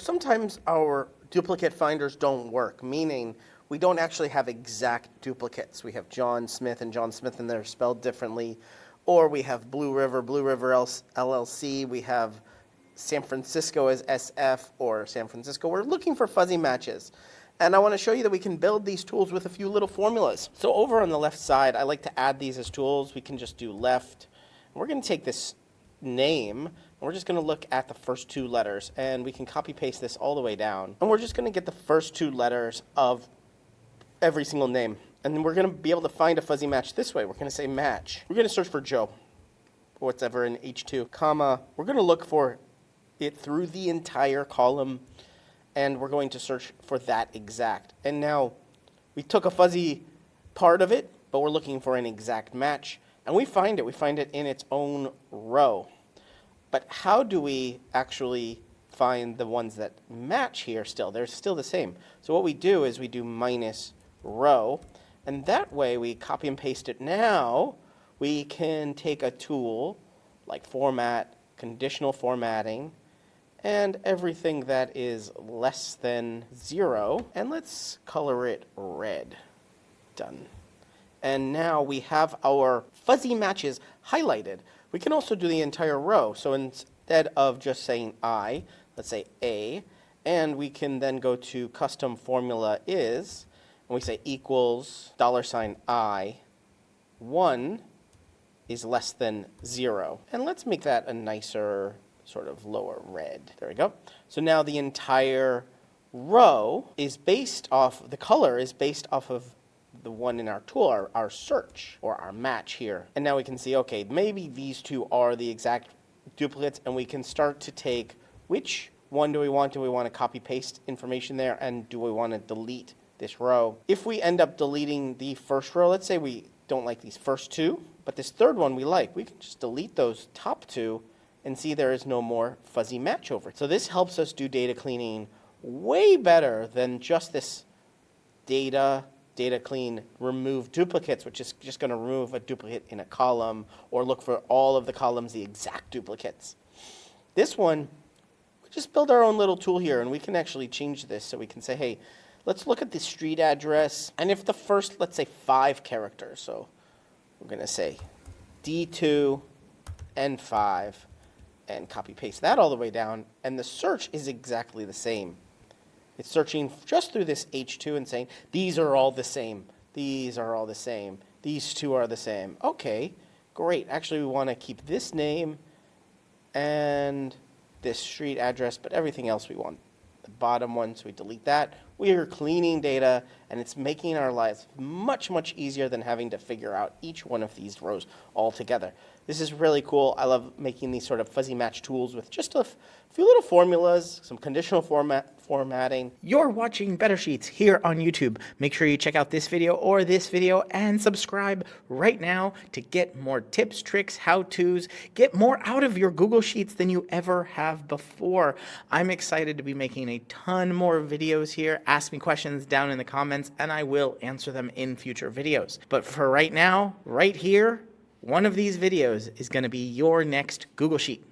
Sometimes our duplicate finders don't work, meaning we don't actually have exact duplicates. We have John Smith and John Smith, and they're spelled differently. Or we have Blue River LLC. We have San Francisco as SF or San Francisco. We're looking for fuzzy matches. And I want to show you that we can build these tools with a few little formulas. So over on the left side, I like to add these as tools. We can just do left. We're going to take this name, and we're just going to look at the first two letters, and we can copy paste this all the way down. And we're just going to get the first two letters of every single name. And then we're going to be able to find a fuzzy match this way. We're going to say match. We're going to search for Joe, or whatever in H2, comma. We're going to look for it through the entire column, and we're going to search for that exact. And now we took a fuzzy part of it, but we're looking for an exact match. And we find it. We find it in its own row. But how do we actually find the ones that match here still? They're still the same. So what we do is we do minus row, and that way we copy and paste it. Now we can take a tool like format, conditional formatting, and everything that is less than 0, and let's color it red. Done. And now we have our fuzzy matches highlighted. We can also do the entire row. So instead of just saying I, let's say A, and we can then go to custom formula is, and we say equals $I, 1 is less than 0. And let's make that a nicer sort of lower red. There we go. So now the entire row is based off, the color is based off of the one in our tool, our search, or our match here. And now we can see, okay, maybe these two are the exact duplicates, and we can start to take which one do we want? Do we want to copy paste information there, and do we want to delete this row? If we end up deleting the first row, let's say we don't like these first two, but this third one we like, we can just delete those top two and see there is no more fuzzy match over it. So this helps us do data cleaning way better than just this data clean, remove duplicates, which is just going to remove a duplicate in a column or look for all of the columns, the exact duplicates. This one, we just build our own little tool here, and we can actually change this. So we can say, hey, let's look at the street address. And if the first, let's say 5 characters, so we're going to say D2 and 5, and copy paste that all the way down, and the search is exactly the same. It's searching just through this H2 and saying, these are all the same. These are all the same. These two are the same. Okay, great. Actually, we want to keep this name and this street address, but everything else we want. The bottom one, so we delete that. We are cleaning data, and it's making our lives much, much easier than having to figure out each one of these rows all together. This is really cool. I love making these sort of fuzzy match tools with just a few little formulas, some conditional formatting. You're watching Better Sheets here on YouTube. Make sure you check out this video or this video and subscribe right now to get more tips, tricks, how-tos, get more out of your Google Sheets than you ever have before. I'm excited to be making a ton more videos here. Ask me questions down in the comments and I will answer them in future videos. But for right now, right here, one of these videos is going to be your next Google Sheet.